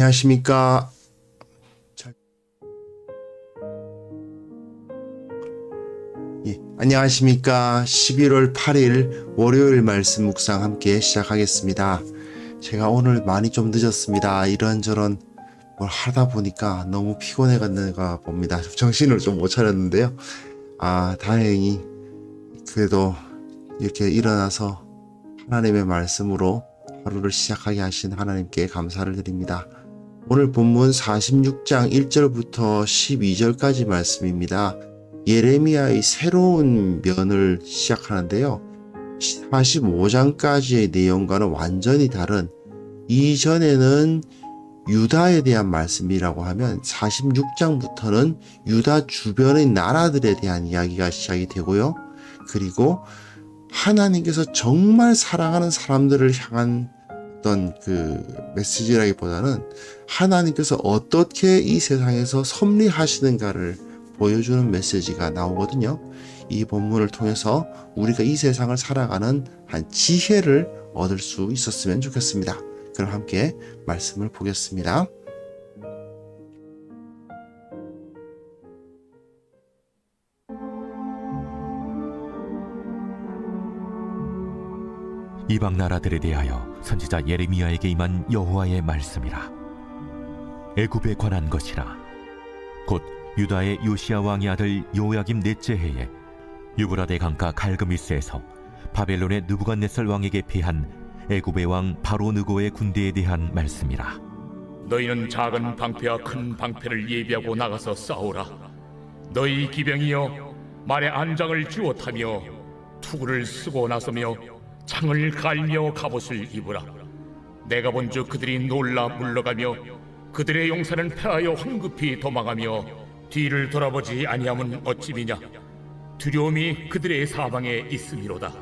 안녕하십니까. 잘- 안녕하십니까. 11월 8일 월요일 말씀 묵상 함께 시작하겠습니다. 제가 오늘 많이 좀 늦었습니다. 이런저런 뭘 하다 보니까 너무 피곤해갔는가 봅니다. 정신을 좀 못 차렸는데요. 다행히 그래도 이렇게 일어나서 하나님의 말씀으로 하루를 시작하게 하신 하나님께 감사를 드립니다. 오늘 본문 46장 1절부터 12절까지 말씀입니다. 예레미야의 새로운 면을 시작하는데요. 45장까지의 내용과는 완전히 다른, 이전에는 유다에 대한 말씀이라고 하면 46장부터는 유다 주변의 나라들에 대한 이야기가 시작이 되고요. 그리고 하나님께서 정말 사랑하는 사람들을 향한 어떤 그 메시지라기보다는 하나님께서 어떻게 이 세상에서 섭리하시는가를 보여주는 메시지가 나오거든요. 이 본문을 통해서 우리가 이 세상을 살아가는 한 지혜를 얻을 수 있었으면 좋겠습니다. 그럼 함께 말씀을 보겠습니다. 이방 나라들에 대하여 선지자 예레미야에게 임한 여호와의 말씀이라. 애굽에 관한 것이라. 곧 유다의 요시야 왕의 아들 요야김 넷째 해에 유브라데 강가 갈그미스에서 바벨론의 느부갓네살 왕에게 패한 애굽의 왕 바로 느고의 군대에 대한 말씀이라. 너희는 작은 방패와 큰 방패를 예비하고 나가서 싸우라. 너희 기병이여, 말에 안장을 쥐어 타며 투구를 쓰고 나서며 창을 갈며 갑옷을 입으라. 내가 본즉 그들이 놀라 물러가며 그들의 용사는 패하여 황급히 도망하며 뒤를 돌아보지 아니함은 어찌미냐. 두려움이 그들의 사방에 있음이로다.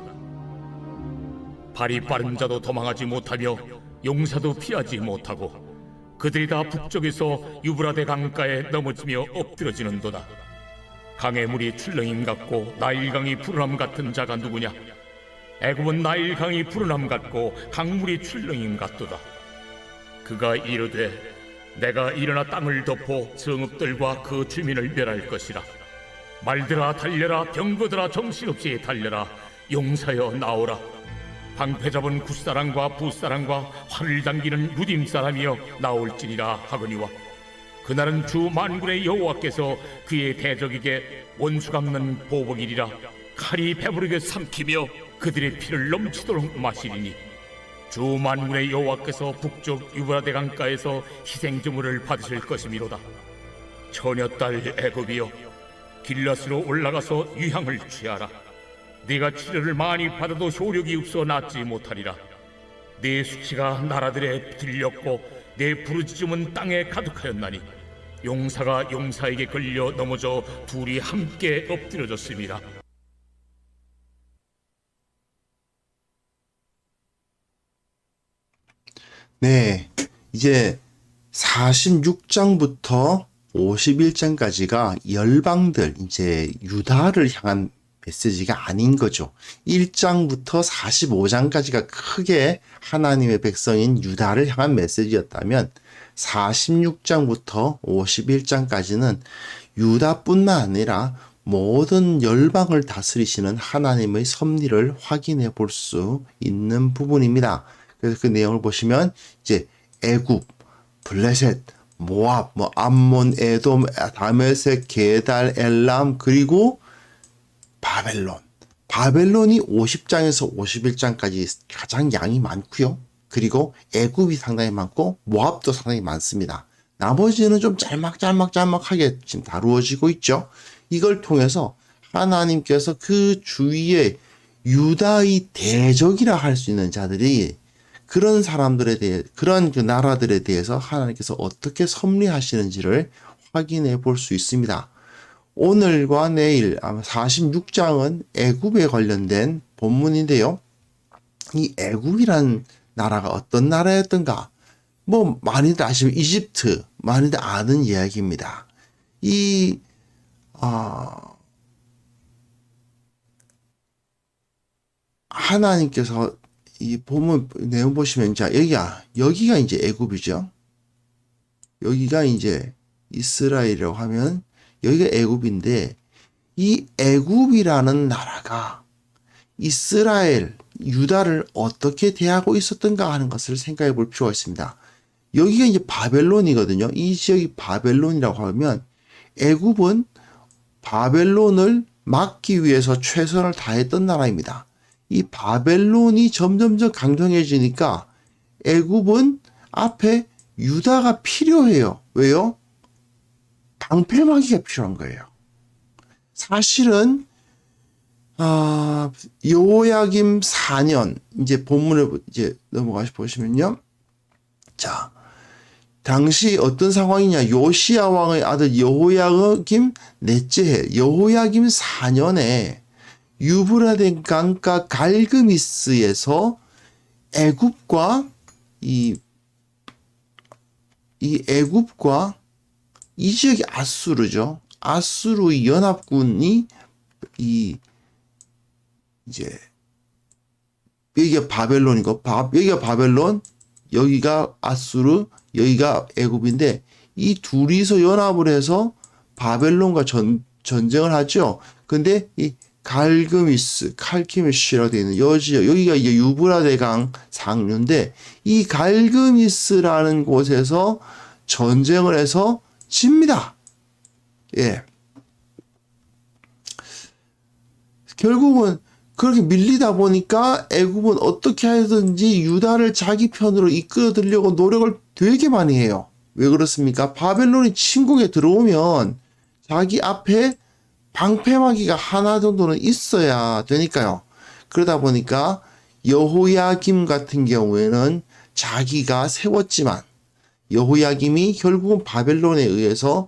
발이 빠른 자도 도망하지 못하며 용사도 피하지 못하고 그들이 다 북쪽에서 유브라데 강가에 넘어지며 엎드러지는도다. 강의 물이 출렁임 같고 나일강이 푸른함 같은 자가 누구냐. 애굽은 나일강이 푸른함 같고 강물이 출렁임 같도다. 그가 이르되 내가 일어나 땅을 덮어 성읍들과 그 주민을 멸할 것이라. 말들아 달려라, 병거들아 정신없이 달려라, 용사여 나오라. 방패 잡은 굿사람과 붓사람과 활을 당기는 루딤 사람이여 나올지니라 하거니와. 그날은 주 만군의 여호와께서 그의 대적에게 원수 갚는 보복이리라. 칼이 배부르게 삼키며 그들의 피를 넘치도록 마시리니 주 만군의 여호와께서 북쪽 유브라데 강가에서 희생제물을 받으실 것이미로다. 처녀딸 애굽이여, 길앗으로 올라가서 유향을 취하라. 네가 치료를 많이 받아도 효력이 없어 낫지 못하리라. 네 수치가 나라들에 들렸고 네 부르짖음은 땅에 가득하였나니 용사가 용사에게 걸려 넘어져 둘이 함께 엎드려졌습니다. 네, 이제 46장부터 51장까지가 열방들, 이제 유다를 향한 메시지가 아닌 거죠. 1장부터 45장까지가 크게 하나님의 백성인 유다를 향한 메시지였다면 46장부터 51장까지는 유다뿐만 아니라 모든 열방을 다스리시는 하나님의 섭리를 확인해 볼 수 있는 부분입니다. 그래서 그 내용을 보시면 이제 애굽, 블레셋, 모압, 암몬, 에돔, 다메섹, 게달, 엘람, 그리고 바벨론이 50장에서 51장까지 가장 양이 많고요. 그리고 애굽이 상당히 많고 모압도 상당히 많습니다. 나머지는 좀 짤막하게 지금 다루어지고 있죠. 이걸 통해서 하나님께서 그 주위에 유다의 대적이라 할 수 있는 자들이, 그런 사람들에 대해, 그런 그 나라들에 대해서 하나님께서 어떻게 섭리하시는지를 확인해 볼 수 있습니다. 오늘과 내일 아마 46장은 애굽에 관련된 본문인데요. 이 애굽이란 나라가 어떤 나라였던가? 많이들 아시면 이집트, 많이들 아는 이야기입니다. 하나님께서 이 본문 내용 보시면, 자, 여기가 이제 애굽이죠. 여기가 이제 이스라엘이라고 하면 여기가 애굽인데 이 애굽이라는 나라가 이스라엘, 유다를 어떻게 대하고 있었던가 하는 것을 생각해 볼 필요가 있습니다. 여기가 이제 바벨론이거든요. 이 지역이 바벨론이라고 하면 애굽은 바벨론을 막기 위해서 최선을 다했던 나라입니다. 이 바벨론이 점점점 강성해지니까 애굽은 앞에 유다가 필요해요. 왜요? 방패막이가 필요한 거예요. 사실은 여호야김 4년 이제 본문에 이제 넘어가서 보시면요. 자, 당시 어떤 상황이냐? 요시야 왕의 아들 여호야김 넷째 해 여호야김 4년에 유브라데 강가 갈그미스에서 애굽과 이 애굽과 이 지역이 아수르죠. 아수르의 연합군이 이제 여기가 바벨론이고 여기가 바벨론, 여기가 아수르, 여기가 애굽인데 이 둘이서 연합을 해서 바벨론과 전쟁을 하죠. 근데 이 갈그미스, 칼키미시라고 되어 있는 여지역, 여기가 이제 유브라데 강 상류인데 이 갈그미스라는 곳에서 전쟁을 해서 집니다. 예. 결국은 그렇게 밀리다 보니까 애굽은 어떻게 하든지 유다를 자기 편으로 이끌어들려고 노력을 되게 많이 해요. 왜 그렇습니까? 바벨론이 침공에 들어오면 자기 앞에 방패막이가 하나 정도는 있어야 되니까요. 그러다 보니까 여호야김 같은 경우에는 자기가 세웠지만 여호야김이 결국은 바벨론에 의해서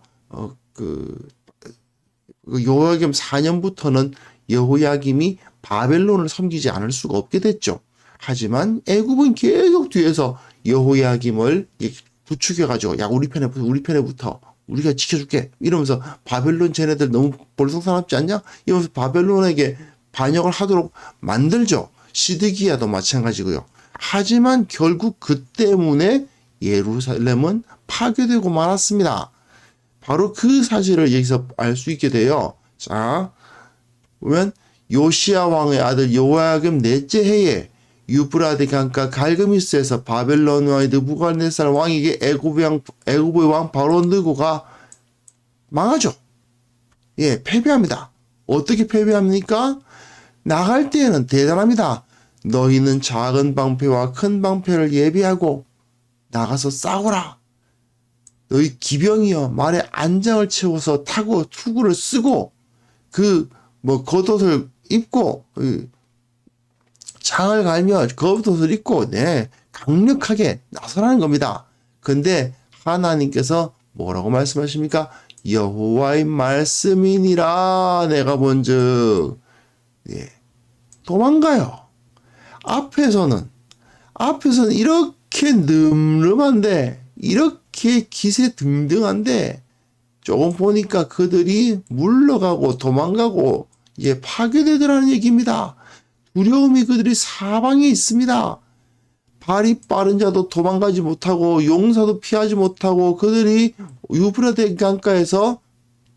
여호야김 4년부터는 여호야김이 바벨론을 섬기지 않을 수가 없게 됐죠. 하지만 애굽은 계속 뒤에서 여호야김을 부추겨가지고 야 우리 편에 붙어 우리가 지켜줄게 이러면서 바벨론 쟤네들 너무 볼성사납지 않냐? 이러면서 바벨론에게 반역을 하도록 만들죠. 시드기야도 마찬가지고요. 하지만 결국 그 때문에 예루살렘은 파괴되고 말았습니다. 바로 그 사실을 여기서 알 수 있게 돼요. 자, 보면 요시야 왕의 아들 여호야김 넷째 해에 유브라데 강가 갈그미스에서 바벨론 왕의 느부갓네살 왕에게 애굽의 왕 바로 느고가 망하죠. 예, 패배합니다. 어떻게 패배합니까? 나갈 때에는 대단합니다. 너희는 작은 방패와 큰 방패를 예비하고 나가서 싸우라. 너희 기병이여 말에 안장을 채워서 타고 투구를 쓰고 겉옷을 입고 창을 갈며 겉옷을 입고 강력하게 나서라는 겁니다. 근데 하나님께서 뭐라고 말씀하십니까? 여호와의 말씀이니라 내가 본즉 도망가요. 앞에서는 이렇게 늠름한데 이렇게 기세등등한데 조금 보니까 그들이 물러가고 도망가고 파괴되더라는 얘기입니다. 두려움이 그들이 사방에 있습니다. 발이 빠른 자도 도망가지 못하고 용사도 피하지 못하고 그들이 유브라데 강가에서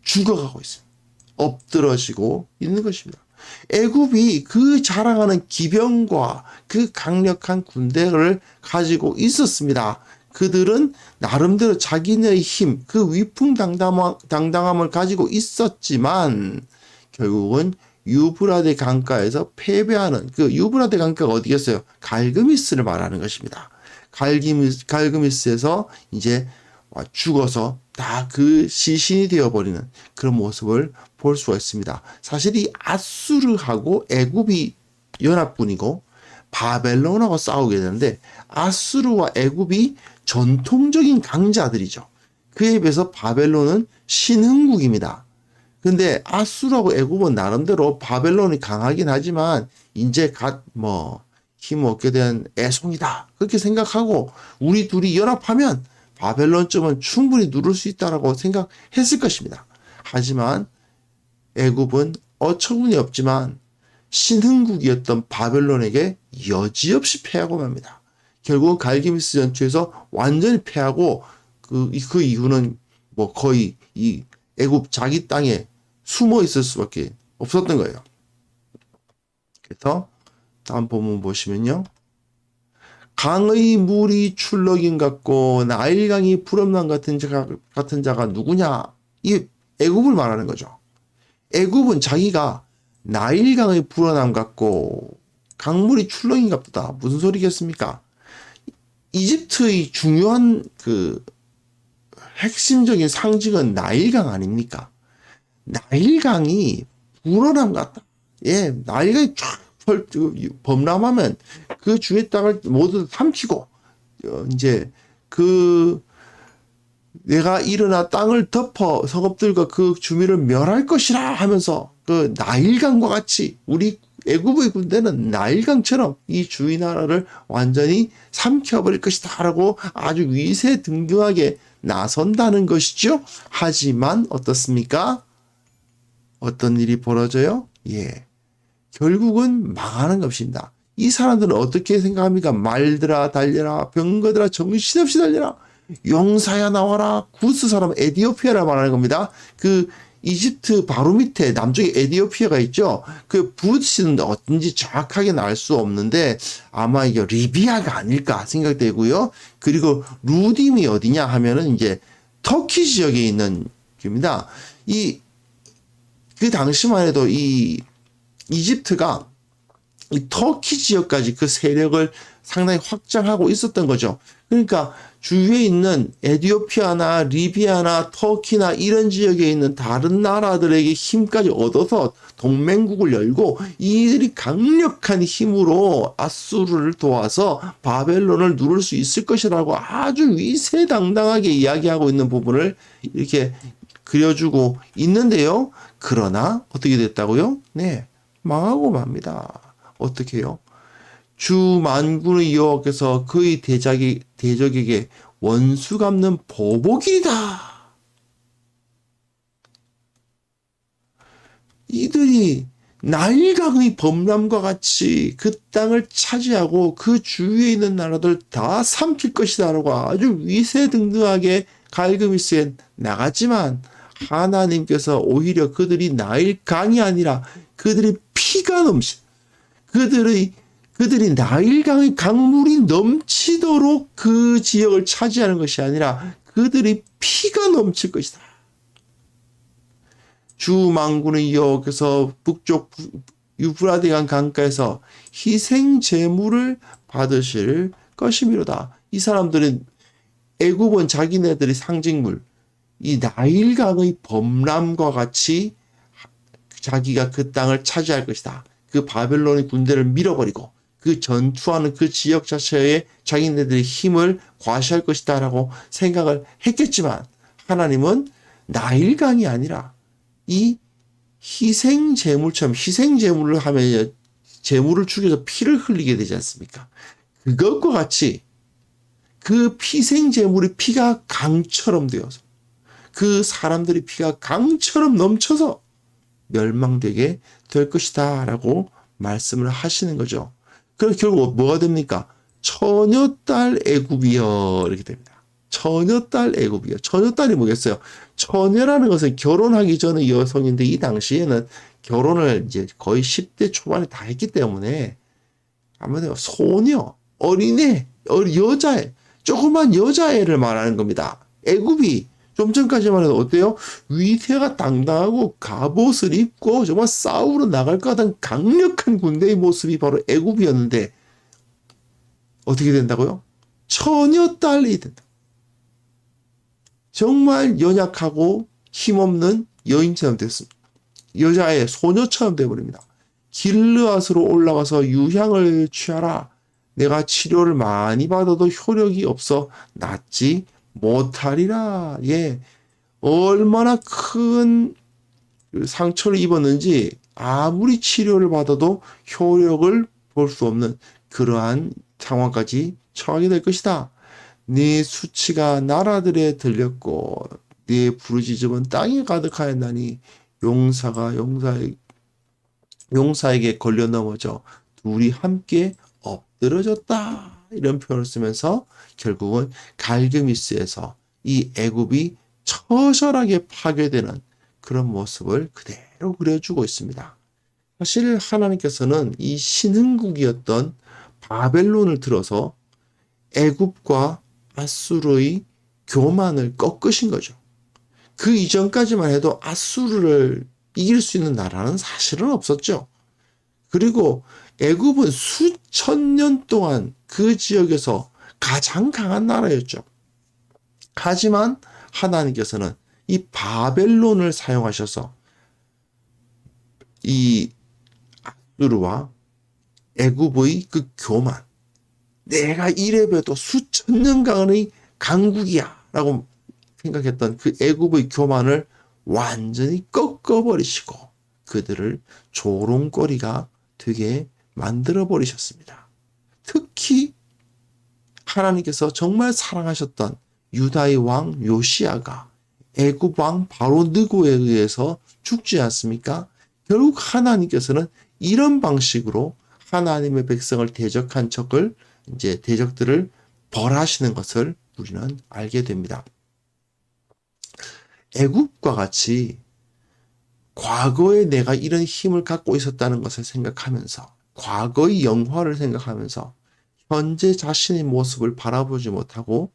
죽어가고 있습니다. 엎드러지고 있는 것입니다. 애굽이 그 자랑하는 기병과 그 강력한 군대를 가지고 있었습니다. 그들은 나름대로 자기네의 힘, 그 위풍당당함을 가지고 있었지만 결국은 유브라데 강가에서 패배하는 그 유브라데 강가가 어디겠어요? 갈그미스를 말하는 것입니다. 갈그미스에서 이제 죽어서 다 그 시신이 되어버리는 그런 모습을 볼 수가 있습니다. 사실 이 아수르하고 애굽이 연합군이고 바벨론하고 싸우게 되는데 아수르와 애굽이 전통적인 강자들이죠. 그에 비해서 바벨론은 신흥국입니다. 근데 아수르하고 애굽은 나름대로 바벨론이 강하긴 하지만 이제 힘 얻게 된 애송이다 그렇게 생각하고 우리 둘이 연합하면 바벨론쯤은 충분히 누를 수 있다라고 생각했을 것입니다. 하지만 애굽은 어처구니 없지만 신흥국이었던 바벨론에게 여지없이 패하고 맙니다. 결국 갈기미스 전투에서 완전히 패하고 그 이유는 뭐 거의 이 애굽 자기 땅에 숨어 있을 수밖에 없었던 거예요. 그래서 다음 본문 보시면요. 강의 물이 출렁임 같고 나일강이 푸름남 같은 자가 누구냐? 이 애굽을 말하는 거죠. 애굽은 자기가 나일강의 불어남 같고 강물이 출렁임 같다. 무슨 소리겠습니까? 이집트의 중요한 그 핵심적인 상징은 나일강 아닙니까? 나일강이 불어남 같다. 예, 나일강이 쫙 범람하면 그 주의 땅을 모두 삼키고 이제 그 내가 일어나 땅을 덮어 성읍들과 그 주민을 멸할 것이라 하면서 그 나일강과 같이 우리 애굽의 군대는 나일강처럼 이 주위 나라를 완전히 삼켜버릴 것이다 라고 아주 위세등등하게 나선다는 것이죠. 하지만 어떻습니까? 어떤 일이 벌어져요? 예, 결국은 망하는 것입니다. 이 사람들은 어떻게 생각합니까? 말들아 달려라, 병거들아 정신없이 달려라, 용사야 나와라. 구스 사람 에디오피아라 말하는 겁니다. 그 이집트 바로 밑에 남쪽에 에디오피아가 있죠. 그 부시는 어딘지 정확하게는 알 수 없는데 아마 이게 리비아가 아닐까 생각되고요. 그리고 루딤이 어디냐 하면은 이제 터키 지역에 있는 겁니다. 그 당시만 해도 이 이집트가 이 터키 지역까지 그 세력을 상당히 확장하고 있었던 거죠. 그러니까 주위에 있는 에디오피아나 리비아나 터키나 이런 지역에 있는 다른 나라들에게 힘까지 얻어서 동맹국을 열고 이들이 강력한 힘으로 아수르를 도와서 바벨론을 누를 수 있을 것이라고 아주 위세당당하게 이야기하고 있는 부분을 이렇게 그려주고 있는데요. 그러나 어떻게 됐다고요? 네, 망하고 맙니다. 어떻게 해요? 주 만군의 여호와께서 그의 대적에게 원수 갚는 보복이다. 이들이 나일강의 범람과 같이 그 땅을 차지하고 그 주위에 있는 나라들 다 삼킬 것이다 라고 아주 위세등등하게 갈그미스에 나갔지만 하나님께서 오히려 그들이 나일강이 아니라 그들이 피가 그들이 나일강의 강물이 넘치도록 그 지역을 차지하는 것이 아니라 그들이 피가 넘칠 것이다. 주 만군의 여호와께서 북쪽 유브라데강 강가에서 희생 제물을 받으실 것이미로다. 이 사람들은 애굽은 자기네들의 상징물, 이 나일강의 범람과 같이 자기가 그 땅을 차지할 것이다. 그 바벨론의 군대를 밀어버리고 그 전투하는 그 지역 자체에 자기네들의 힘을 과시할 것이다 라고 생각을 했겠지만 하나님은 나일강이 아니라 이 희생제물처럼 희생제물을 하면 제물을 죽여서 피를 흘리게 되지 않습니까? 그것과 같이 그 희생제물의 피가 강처럼 되어서 그 사람들의 피가 강처럼 넘쳐서 멸망되게 될 것이다 라고 말씀을 하시는 거죠. 그래서 결국 뭐가 됩니까? 처녀딸 애굽이여 이렇게 됩니다. 처녀딸 애굽이여. 처녀딸이 뭐겠어요? 처녀라는 것은 결혼하기 전의 여성인데 이 당시에는 결혼을 이제 거의 10대 초반에 다 했기 때문에 아무래도 소녀, 어린애, 여자애, 조그만 여자애를 말하는 겁니다. 애굽이 좀 전까지만 해도 어때요? 위세가 당당하고 갑옷을 입고 정말 싸우러 나갈 것 같은 강력한 군대의 모습이 바로 애굽이었는데 어떻게 된다고요? 처녀딸이 된다. 정말 연약하고 힘없는 여인처럼 됐습니다. 여자의 소녀처럼 되어버립니다. 길르앗으로 올라가서 유향을 취하라. 내가 치료를 많이 받아도 효력이 없어 낫지 못하리라. 예, 얼마나 큰 상처를 입었는지 아무리 치료를 받아도 효력을 볼 수 없는 그러한 상황까지 처하게 될 것이다. 네 수치가 나라들에 들렸고 네 부르짖음은 땅에 가득하였나니 용사에게 걸려 넘어져 둘이 함께 엎드러졌다. 이런 표현을 쓰면서 결국은 갈그미스에서 이 애굽이 처절하게 파괴되는 그런 모습을 그대로 그려주고 있습니다. 사실 하나님께서는 이 신흥국이었던 바벨론을 들어서 애굽과 아수르의 교만을 꺾으신 거죠. 그 이전까지만 해도 아수르를 이길 수 있는 나라는 사실은 없었죠. 그리고 애굽은 수천 년 동안 그 지역에서 가장 강한 나라였죠. 하지만 하나님께서는 이 바벨론을 사용하셔서 이 아수르와 애굽의 그 교만, 내가 이래봬도 수천 년간의 강국이야 라고 생각했던 그 애굽의 교만을 완전히 꺾어버리시고 그들을 조롱거리가 되게 만들어버리셨습니다. 특히 하나님께서 정말 사랑하셨던 유다의 왕 요시아가 애굽 왕 바로 느고에 의해서 죽지 않습니까? 결국 하나님께서는 이런 방식으로 하나님의 백성을 대적한 대적들을 벌하시는 것을 우리는 알게 됩니다. 애굽과 같이 과거에 내가 이런 힘을 갖고 있었다는 것을 생각하면서 과거의 영화를 생각하면서 현재 자신의 모습을 바라보지 못하고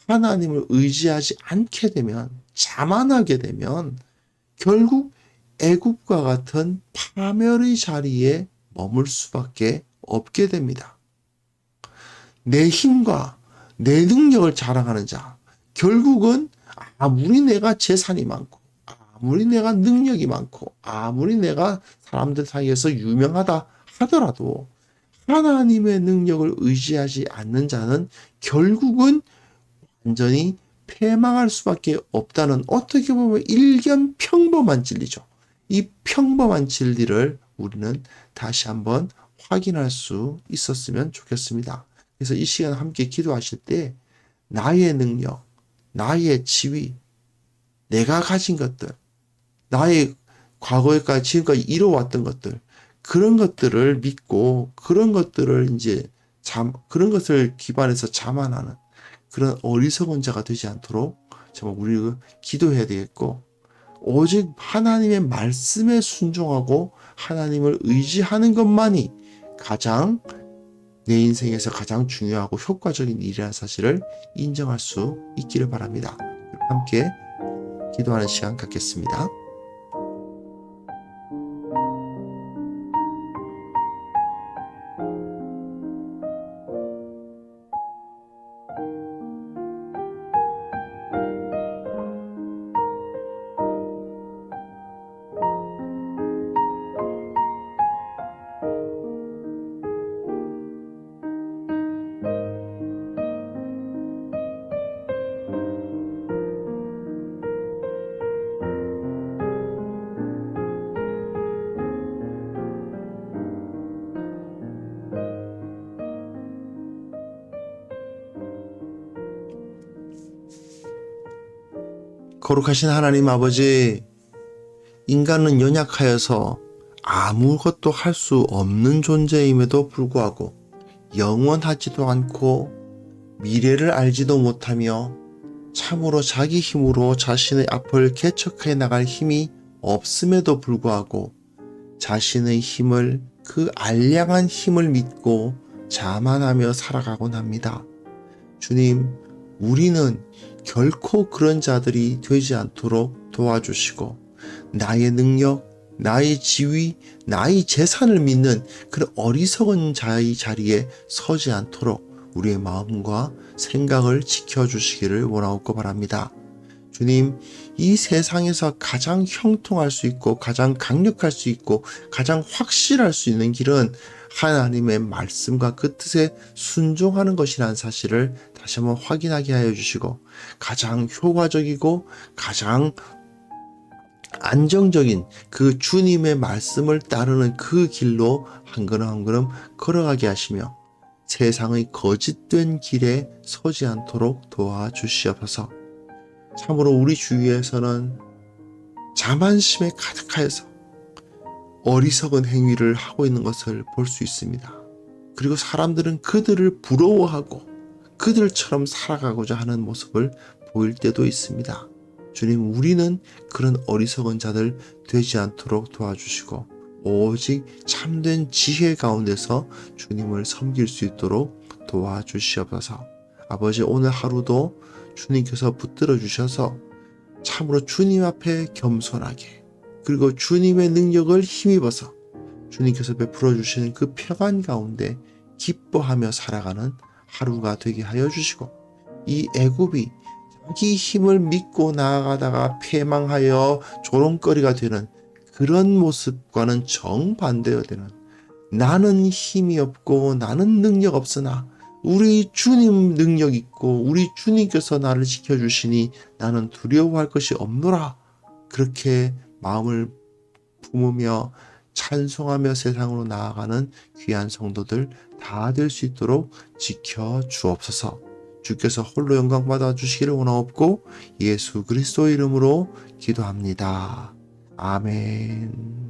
하나님을 의지하지 않게 되면 자만하게 되면 결국 애굽과 같은 파멸의 자리에 머물 수밖에 없게 됩니다. 내 힘과 내 능력을 자랑하는 자, 결국은 아무리 내가 재산이 많고 아무리 내가 능력이 많고 아무리 내가 사람들 사이에서 유명하다 하더라도 하나님의 능력을 의지하지 않는 자는 결국은 완전히 패망할 수밖에 없다는, 어떻게 보면 일견 평범한 진리죠. 이 평범한 진리를 우리는 다시 한번 확인할 수 있었으면 좋겠습니다. 그래서 이 시간 함께 기도하실 때 나의 능력, 나의 지위, 내가 가진 것들, 나의 과거에까지 지금까지 이뤄왔던 것들, 그런 것들을 믿고 그런 것들을 그런 것을 기반해서 자만하는 그런 어리석은 자가 되지 않도록 정말 우리가 기도해야 되겠고, 오직 하나님의 말씀에 순종하고 하나님을 의지하는 것만이 가장 내 인생에서 가장 중요하고 효과적인 일이라는 사실을 인정할 수 있기를 바랍니다. 함께 기도하는 시간 갖겠습니다. 거룩하신 하나님 아버지, 인간은 연약하여서 아무것도 할 수 없는 존재임에도 불구하고 영원하지도 않고 미래를 알지도 못하며 참으로 자기 힘으로 자신의 앞을 개척해 나갈 힘이 없음에도 불구하고 자신의 힘을, 그 알량한 힘을 믿고 자만하며 살아가곤 합니다. 주님, 우리는 결코 그런 자들이 되지 않도록 도와주시고 나의 능력, 나의 지위, 나의 재산을 믿는 그런 어리석은 자의 자리에 서지 않도록 우리의 마음과 생각을 지켜주시기를 원하옵고 바랍니다. 주님, 이 세상에서 가장 형통할 수 있고 가장 강력할 수 있고 가장 확실할 수 있는 길은 하나님의 말씀과 그 뜻에 순종하는 것이라는 사실을 다시 한번 확인하게 하여 주시고, 가장 효과적이고 가장 안정적인 그 주님의 말씀을 따르는 그 길로 한 걸음 한 걸음 걸어가게 하시며 세상의 거짓된 길에 서지 않도록 도와주시옵소서. 참으로 우리 주위에서는 자만심에 가득하여서 어리석은 행위를 하고 있는 것을 볼 수 있습니다. 그리고 사람들은 그들을 부러워하고 그들처럼 살아가고자 하는 모습을 보일 때도 있습니다. 주님, 우리는 그런 어리석은 자들 되지 않도록 도와주시고 오직 참된 지혜 가운데서 주님을 섬길 수 있도록 도와주시옵소서. 아버지, 오늘 하루도 주님께서 붙들어 주셔서 참으로 주님 앞에 겸손하게, 그리고 주님의 능력을 힘입어서 주님께서 베풀어 주시는 그 평안 가운데 기뻐하며 살아가는 하루가 되게 하여 주시고, 이 애굽이 자기 힘을 믿고 나아가다가 패망하여 조롱거리가 되는 그런 모습과는 정반대가 되는, 나는 힘이 없고 나는 능력 없으나 우리 주님 능력 있고 우리 주님께서 나를 지켜주시니 나는 두려워할 것이 없노라, 그렇게 마음을 품으며 찬송하며 세상으로 나아가는 귀한 성도들 다 될 수 있도록 지켜 주옵소서. 주께서 홀로 영광 받아 주시기를 원하옵고 예수 그리스도 이름으로 기도합니다. 아멘.